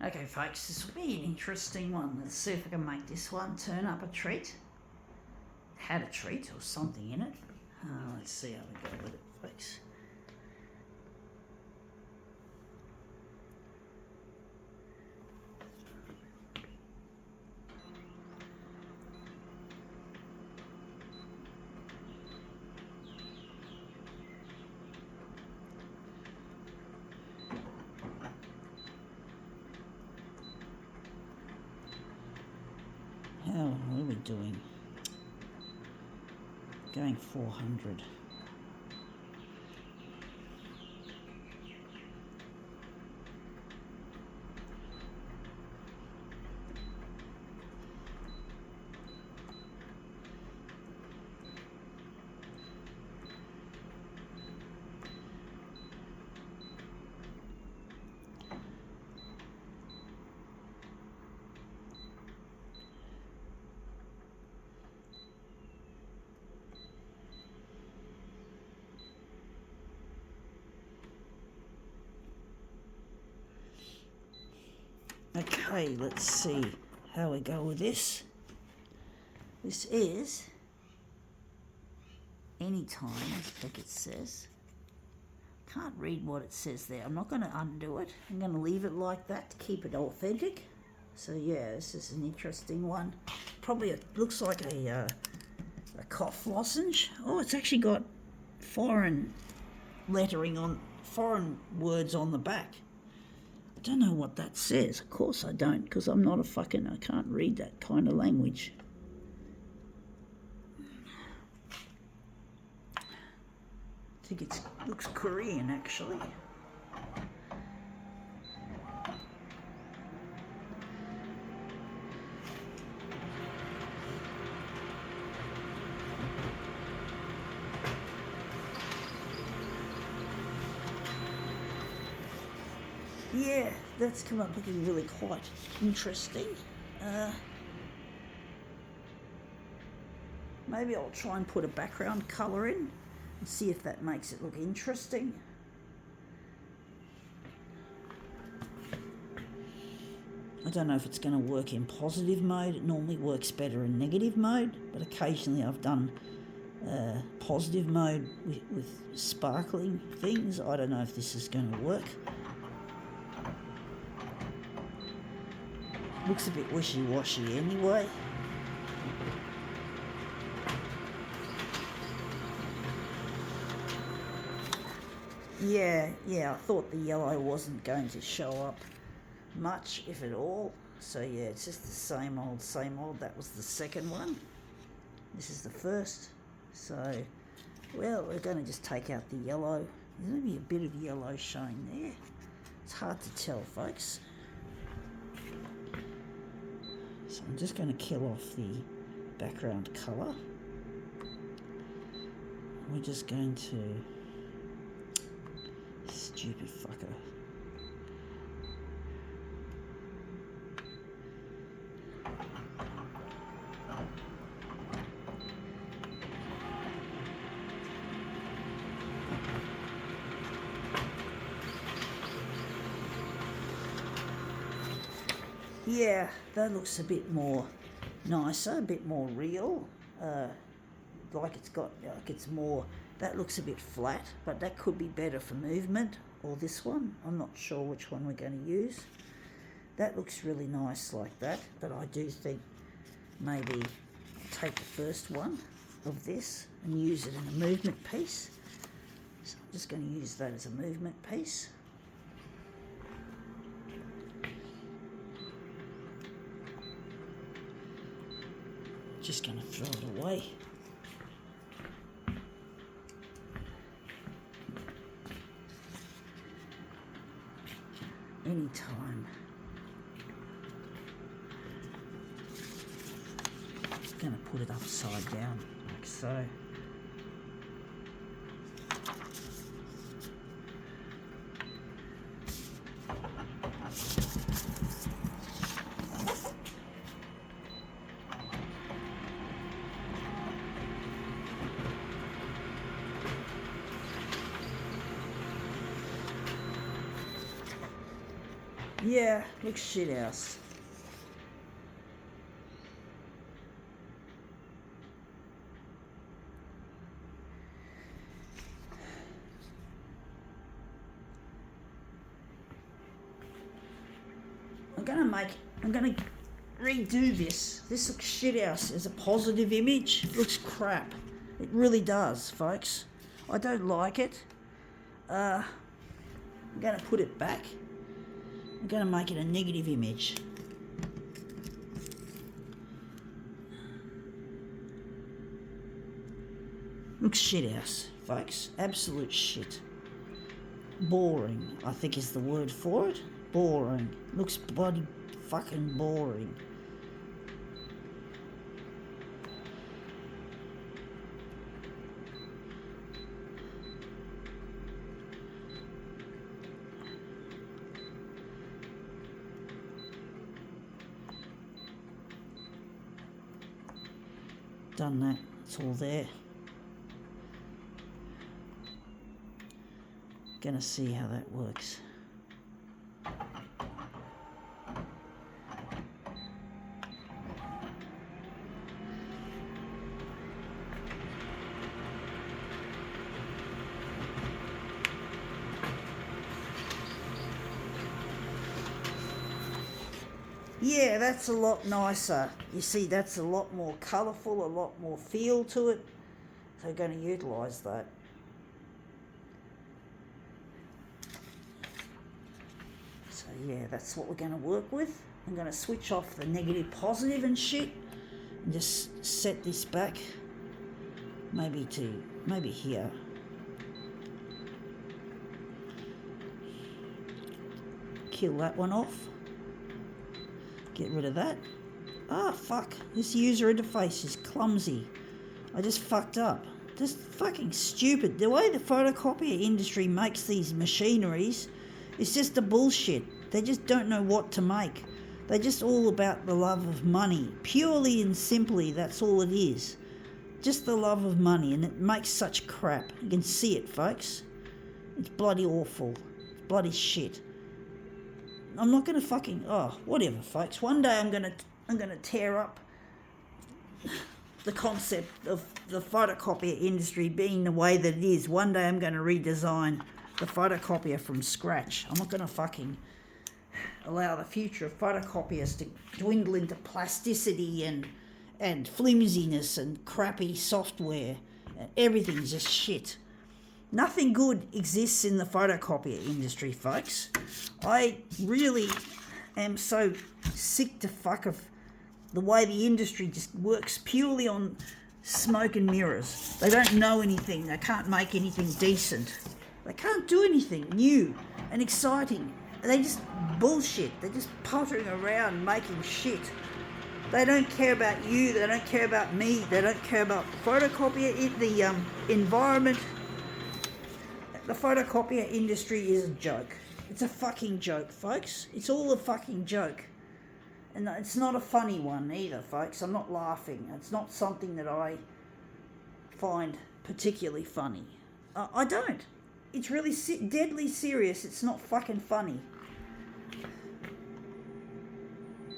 Okay, folks, this will be an interesting one. Let's see if I can make this one turn up a treat. Had a treat or something in it. Let's see how we go with it, folks. What are we doing? Going 400. Okay, let's see how we go with this. This is anytime, I think it says. Can't read what it says there. I'm not going to undo it. I'm going to leave it like that to keep it authentic. So yeah, this is an interesting one. Probably it looks like a cough lozenge. Oh, it's actually got foreign lettering on, foreign words on the back. I don't know what that says. Of course I don't, because I'm not I can't read that kind of language. I think it looks Korean, actually. Yeah, that's come up looking really quite interesting. Maybe I'll try and put a background colour in and see if that makes it look interesting. I don't know if it's going to work in positive mode. It normally works better in negative mode, but occasionally I've done positive mode with sparkling things. I don't know if this is going to work. Looks a bit wishy-washy anyway. Yeah, I thought the yellow wasn't going to show up much, if at all. So yeah, it's just the same old, same old. That was the second one. This is the first. So, well, we're going to just take out the yellow. There's going to be a bit of yellow showing there. It's hard to tell, folks. So I'm just going to kill off the background colour. We're just going to... Stupid fucker. Yeah, that looks a bit more nicer, a bit more real. Like it's more, that looks a bit flat, but that could be better for movement, or this one. I'm not sure which one we're going to use. That looks really nice like that, but I do think maybe I'll take the first one of this and use it in a movement piece. So I'm just going to use that as a movement piece. Just going to throw it away. Anytime. Going to put it upside down like so. Yeah, looks shit house. I'm gonna redo this. This looks shit house as a positive image. It looks crap. It really does, folks. I don't like it. I'm gonna put it back. I'm gonna make it a negative image. Looks shit house, folks. Absolute shit. Boring, I think is the word for it. Boring. Looks bloody fucking boring. Done that. It's all there. Gonna see how that works. Yeah, that's a lot nicer. You see, that's a lot more colourful, a lot more feel to it. So I'm going to utilise that. So yeah, that's what we're going to work with. I'm going to switch off the negative, positive and shit, and just set this back, maybe here. Kill that one off. Get rid of that. Ah, fuck. This user interface is clumsy. I just fucked up. Just fucking stupid. The way the photocopier industry makes these machineries is just a bullshit. They just don't know what to make. They're just all about the love of money. Purely and simply, that's all it is. Just the love of money, and it makes such crap. You can see it, folks. It's bloody awful. It's bloody shit. I'm not gonna fucking whatever, folks. One day I'm gonna tear up the concept of the photocopier industry being the way that it is. One day I'm gonna redesign the photocopier from scratch. I'm not gonna fucking allow the future of photocopiers to dwindle into plasticity and flimsiness and crappy software. Everything's just shit. Nothing good exists in the photocopier industry, folks. I really am so sick to fuck of the way the industry just works purely on smoke and mirrors. They don't know anything. They can't make anything decent. They can't do anything new and exciting. They just bullshit. They're just pottering around making shit. They don't care about you. They don't care about me. They don't care about photocopier, the environment. The photocopier industry is a joke. It's a fucking joke, folks. It's all a fucking joke. And it's not a funny one either, folks. I'm not laughing. It's not something that I find particularly funny. I don't. It's really deadly serious. It's not fucking funny.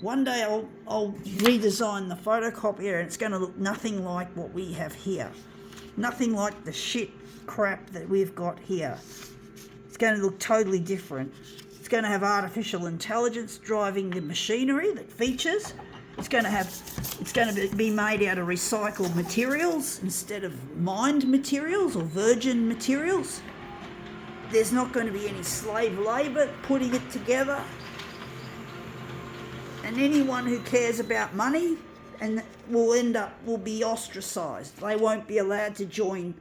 One day I'll redesign the photocopier and it's going to look nothing like what we have here. Nothing like the shit crap that we've got here. It's going to look totally different. It's going to have artificial intelligence driving the machinery that features. It's going to be made out of recycled materials instead of mined materials or virgin materials. There's not going to be any slave labour putting it together. And anyone who cares about money will be ostracised. They won't be allowed to join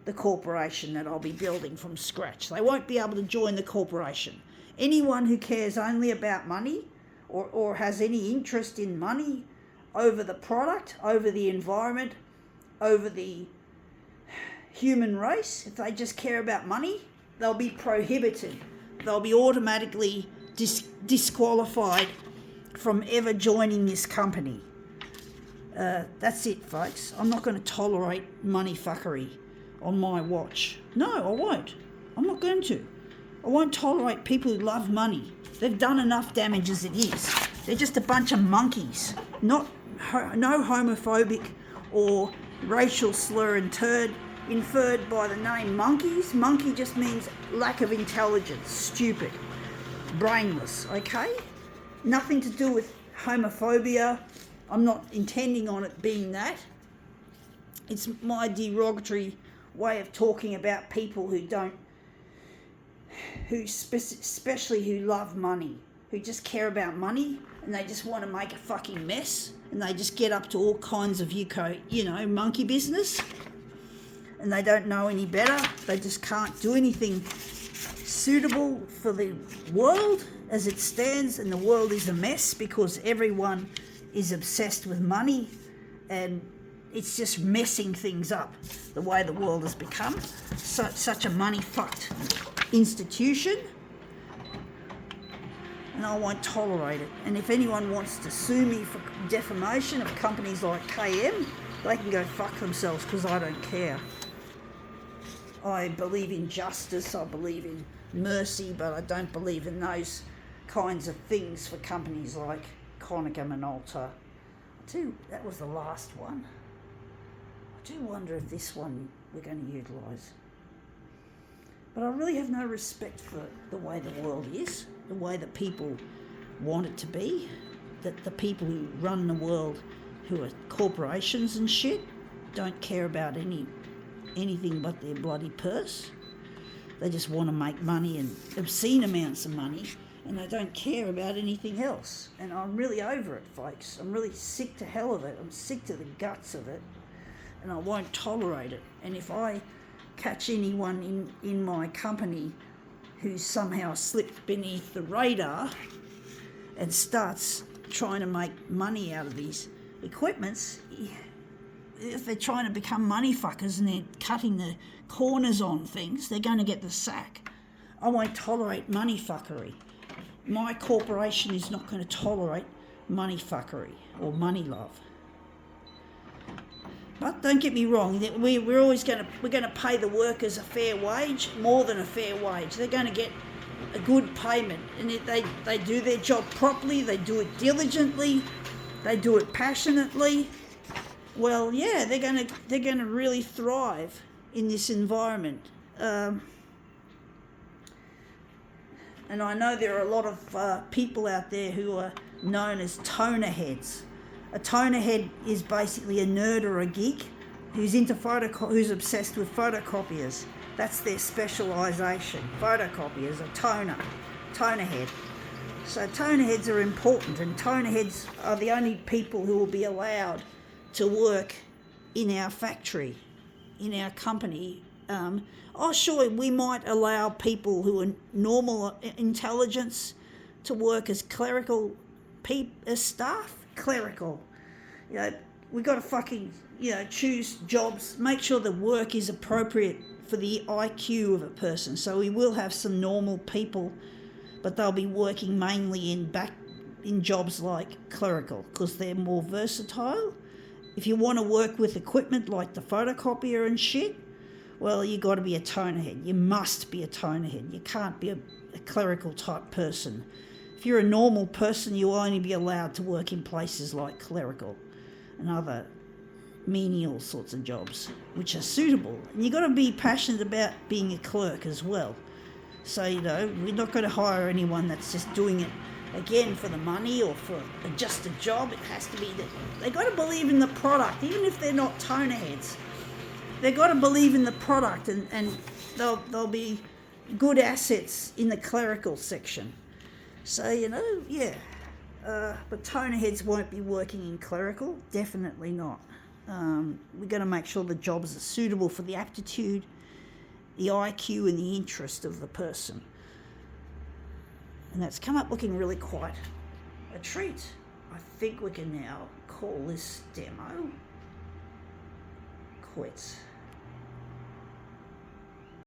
the corporation that I'll be building from scratch. They won't be able to join the corporation. Anyone who cares only about money or has any interest in money over the product, over the environment, over the human race, if they just care about money, they'll be prohibited. They'll be automatically disqualified from ever joining this company. That's it, folks. I'm not going to tolerate money fuckery on my watch. No, I won't. I'm not going to. I won't tolerate people who love money. They've done enough damage as it is. They're just a bunch of monkeys. No homophobic or racial slur and turd inferred by the name monkeys. Monkey just means lack of intelligence, stupid, brainless, okay? Nothing to do with homophobia. I'm not intending on it being that. It's my derogatory way of talking about people who especially who love money, who just care about money, and they just want to make a fucking mess, and they just get up to all kinds of monkey business, and they don't know any better. They just can't do anything suitable for the world as it stands, and the world is a mess because everyone is obsessed with money, and it's just messing things up, the way the world has become. Such a money-fucked institution, and I won't tolerate it. And if anyone wants to sue me for defamation of companies like KM, they can go fuck themselves, because I don't care. I believe in justice, I believe in mercy, but I don't believe in those kinds of things for companies like Konica Minolta. That was the last one. I do wonder if this one we're going to utilise. But I really have no respect for the way the world is, the way that people want it to be, that the people who run the world, who are corporations and shit, don't care about anything but their bloody purse. They just want to make money, and obscene amounts of money, and they don't care about anything else. And I'm really over it, folks. I'm really sick to hell of it. I'm sick to the guts of it, and I won't tolerate it. And if I catch anyone in my company who somehow slipped beneath the radar and starts trying to make money out of these equipments, if they're trying to become money fuckers and they're cutting the corners on things, they're going to get the sack. I won't tolerate money fuckery. My corporation is not going to tolerate money fuckery or money love. But don't get me wrong, we're always going to pay the workers a fair wage, more than a fair wage. They're going to get a good payment, and they do their job properly, they do it diligently, they do it passionately. Well, yeah, they're going to really thrive in this environment. And I know there are a lot of people out there who are known as toner heads. A toner head is basically a nerd or a geek who's who's obsessed with photocopiers. That's their specialisation. Photocopiers, a toner head. So toner heads are important, and toner heads are the only people who will be allowed to work in our factory, in our company. Sure, we might allow people who are normal intelligence to work as clerical as staff. Clerical. We got to fucking, choose jobs, make sure the work is appropriate for the IQ of a person. So we will have some normal people, but they'll be working mainly in jobs like clerical, because they're more versatile. If you want to work with equipment like the photocopier and shit, well, you got to be a toner head. You must be a toner head. You can't be a clerical type person. If you're a normal person, you'll only be allowed to work in places like clerical and other menial sorts of jobs, which are suitable. And you've got to be passionate about being a clerk as well. So, we're not going to hire anyone that's just doing it, again, for the money or for just a job. It has to be that they've got to believe in the product, even if they're not toner heads. They've got to believe in the product, and they'll be good assets in the clerical section. So, but toner heads won't be working in clerical, definitely not. We're going to make sure the jobs are suitable for the aptitude, the IQ and the interest of the person. And that's come up looking really quite a treat. I think we can now call this demo quits.